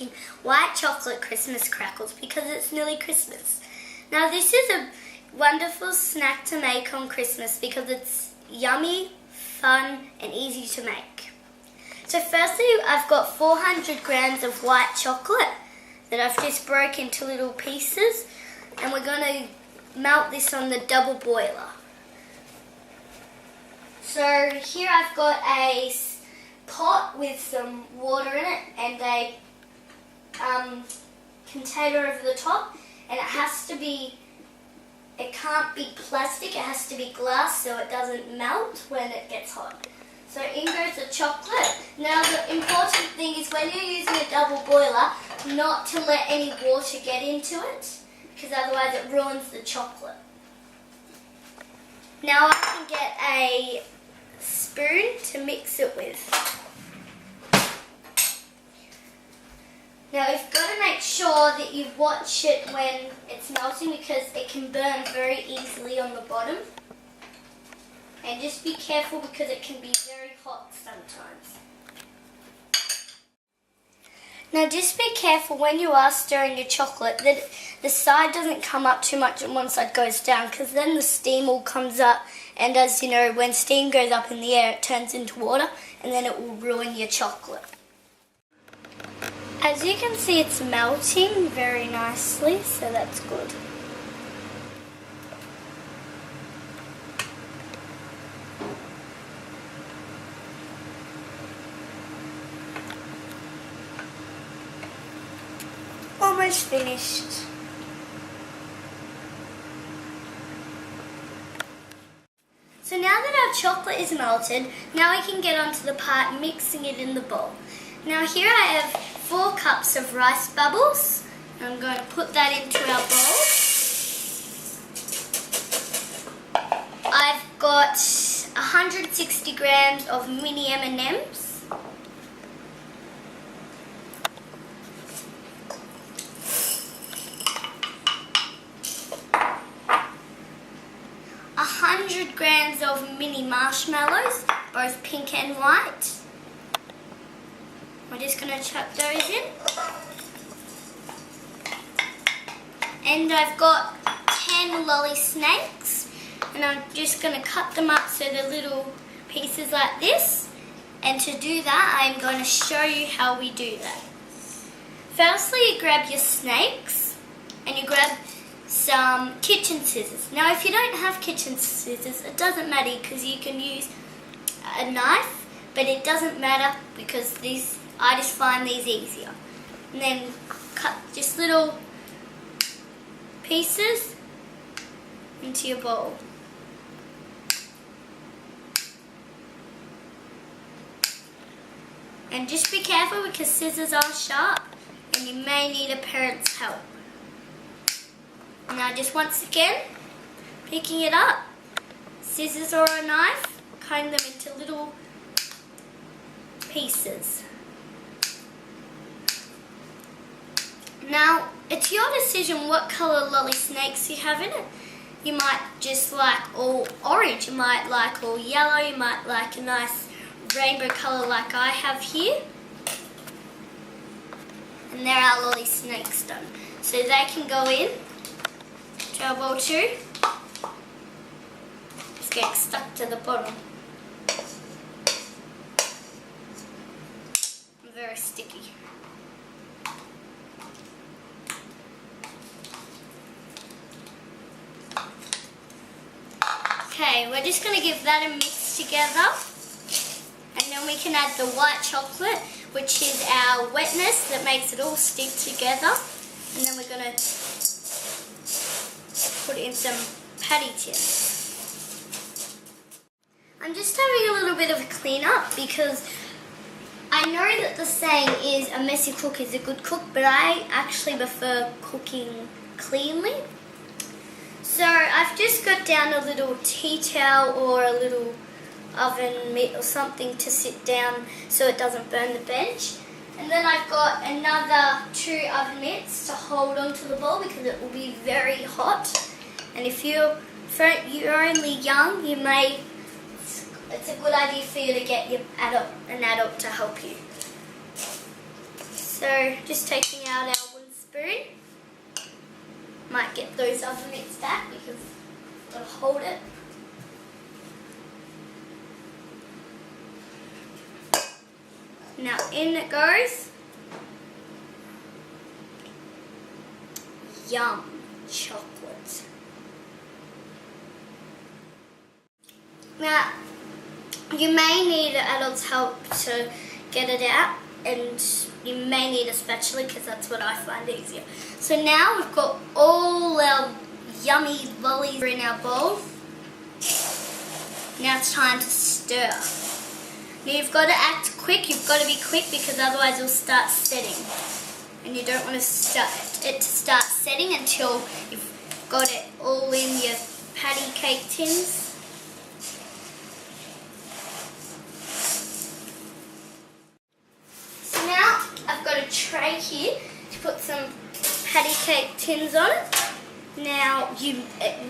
making white chocolate Christmas crackles because it's nearly Christmas. Now this is a wonderful snack to make on Christmas because it's yummy, fun and easy to make. So firstly I've got 400 grams of white chocolate that I've just broken into little pieces, and we're going to melt this on the double boiler. So here I've got a pot with some water in it and a container over the top, and it can't be plastic, it has to be glass so it doesn't melt when it gets hot. So in goes the chocolate. Now the important thing is when you're using a double boiler, not to let any water get into it, because otherwise it ruins the chocolate. Now I can get a spoon to mix it with. Now you've got to make sure that you watch it when it's melting because it can burn very easily on the bottom. And just be careful because it can be very hot sometimes. Now just be careful when you are stirring your chocolate that the side doesn't come up too much and one side goes down, because then the steam all comes up, and as you know, when steam goes up in the air it turns into water and then it will ruin your chocolate. As you can see, it's melting very nicely, so that's good. Almost finished. So now that our chocolate is melted, now we can get onto the part mixing it in the bowl. Now here I have 4 cups of rice bubbles. I'm going to put that into our bowl. I've got 160 grams of mini M&Ms. Grams of mini marshmallows, both pink and white. We're just going to chuck those in. And I've got 10 lolly snakes, and I'm just going to cut them up so they're little pieces like this. And to do that, I'm going to show you how we do that. Firstly, you grab your snakes and you grab some kitchen scissors. Now if you don't have kitchen scissors, it doesn't matter because you can use a knife, but it doesn't matter because I just find these easier. And then cut just little pieces into your bowl. And just be careful because scissors are sharp and you may need a parent's help. Now just once again, picking it up, scissors or a knife, cutting them into little pieces. Now it's your decision what colour lolly snakes you have in it. You might just like all orange, you might like all yellow, you might like a nice rainbow colour like I have here. And there are lolly snakes done. So they can go in to our bowl too. It's getting stuck to the bottom. Very sticky. Okay, we're just going to give that a mix together. And then we can add the white chocolate, which is our wetness that makes it all stick together. And then we're going to put it in some patty tins. I'm just having a little bit of a clean up because I know that the saying is a messy cook is a good cook, but I actually prefer cooking cleanly. So I've just got down a little tea towel or a little oven mitt or something to sit down so it doesn't burn the bench. And then I've got another 2 oven mitts to hold onto the bowl because it will be very hot. And if you're only young, it's a good idea for you to get an adult to help you. So just taking out our wooden spoon. Might get those other bits back because I've got to hold it. Now in it goes. Yum chocolate. Now you may need an adult's help to get it out, and you may need a spatula because that's what I find easier. So now we've got all our yummy lollies in our bowl. Now it's time to stir. Now you've got to act quick, you've got to be quick because otherwise it'll start setting. And you don't want to start it to start setting until you've got it all in your patty cake tins. So now I've got a tray here to put some patty cake tins on it. Now it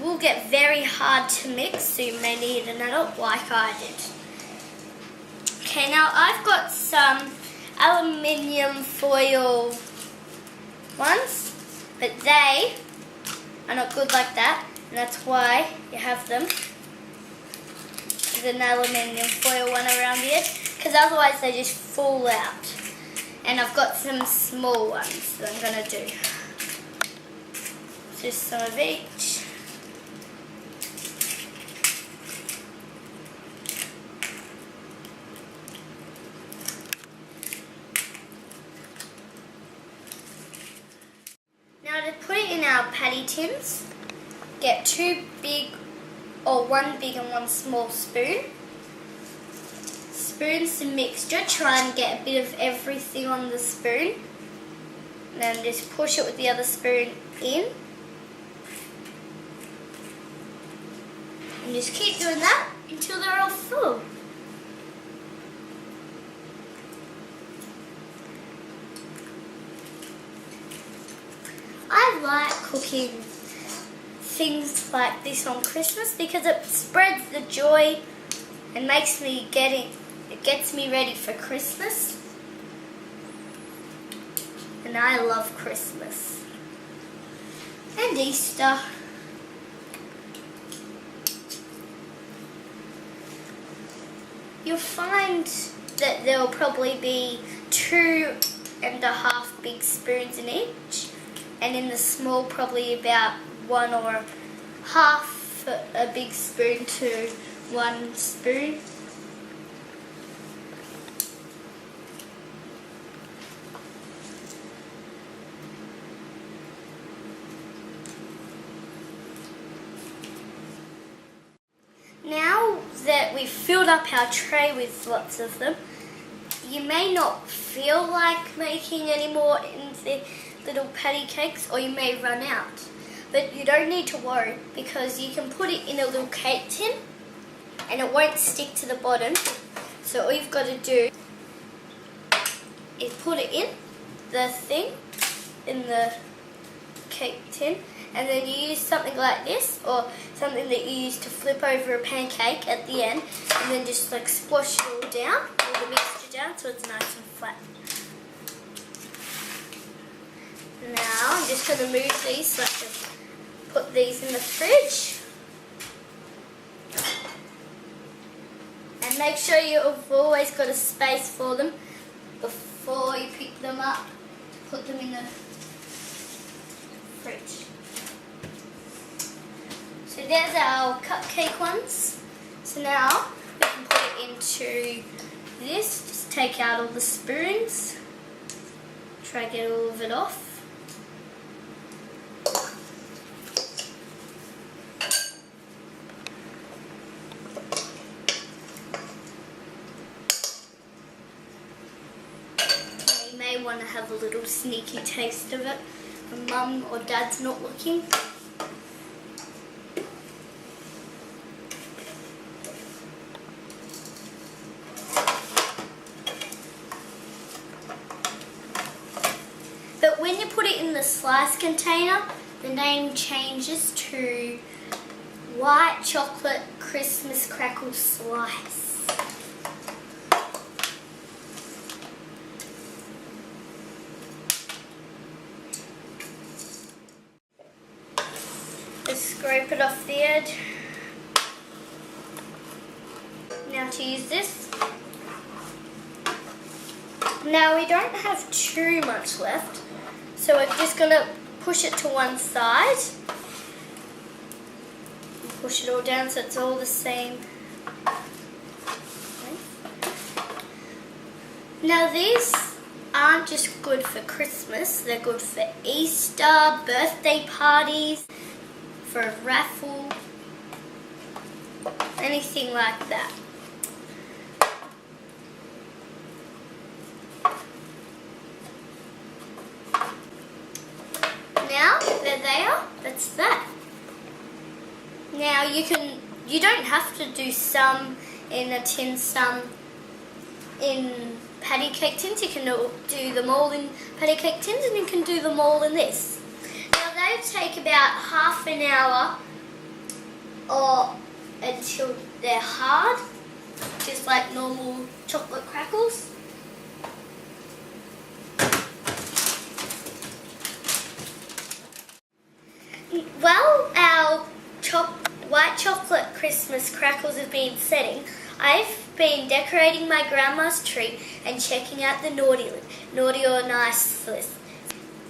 will get very hard to mix, so you may need an adult like I did. Okay, now I've got some aluminium foil ones, but they are not good like that, and that's why you have them with an aluminium foil one around the edge, because otherwise they just fall out. And I've got some small ones that I'm going to do. Just some of each. Now to put it in our patty tins, get two big, or one big and one small spoon. Spoon some mixture, try and get a bit of everything on the spoon. And then just push it with the other spoon in. And just keep doing that until they're all full. I like cooking things like this on Christmas because it spreads the joy and makes me it gets me ready for Christmas. And I love Christmas. And Easter. You'll find that there'll probably be 2.5 big spoons in each. And in the small, probably about 1.5 a big spoon to 1 spoon. Now that we've filled up our tray with lots of them, you may not feel like making any more in the little patty cakes, or you may run out. But you don't need to worry because you can put it in a little cake tin and it won't stick to the bottom. So all you've got to do is put it in the thing, in the cake tin, and then you use something like this or something that you use to flip over a pancake at the end, and then just like squash it all down, all the mixture down, so it's nice and flat. Now I'm just going to move these so I can put these in the fridge. And make sure you've always got a space for them before you pick them up to put them in the fridge. So there's our cupcake ones. So now we can put it into this. Just take out all the spoons. Try to get all of it off. You may want to have a little sneaky taste of it when Mum or Dad's not looking. But when you put it in the slice container, the name changes to White Chocolate Christmas Crackles Slice. scrape it off the edge. Now to use this. Now we don't have too much left, so we're just going to push it to one side. Push it all down so it's all the same. Now these aren't just good for Christmas, they're good for Easter, birthday parties, for a raffle, anything like that. Now, there they are, that's that. Now you don't have to do some in a tin, some in patty cake tins. You can do them all in patty cake tins, and you can do them all in this. Now they take about half an hour or until they're hard, just like normal chocolate crackles. While our white chocolate Christmas crackles have been setting, I've been decorating my grandma's tree and checking out the naughty or nice list.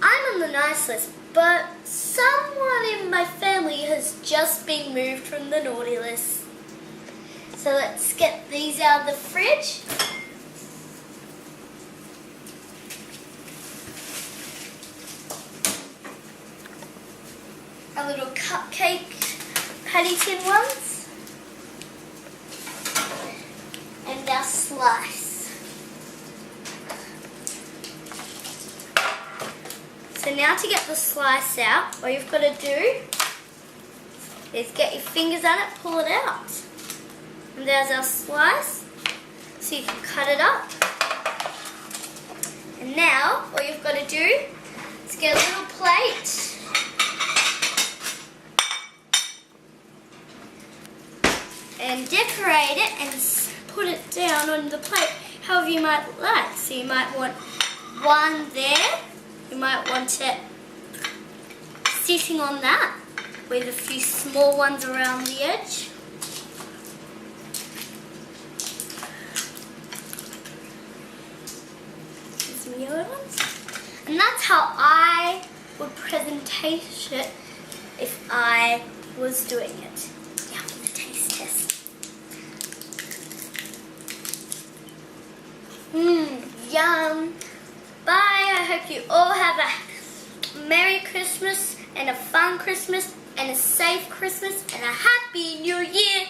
I'm on the nice list, but someone in my family has just been moved from the naughty list. So let's get these out of the fridge. Our little cupcake patty tin ones. And our slice. So now to get the slice out, what you've got to do is get your fingers on it, pull it out. And there's our slice, so you can cut it up. And now, what you've got to do is get a little plate. And decorate it and put it down on the plate however you might like. So you might want one there, you might want it sitting on that with a few small ones around the edge. And some yellow ones. And that's how I would presentation it if I was doing it. Yeah, the taste test. Yum. Bye. I hope you all have a Merry Christmas and a fun Christmas and a safe Christmas and a Happy New Year.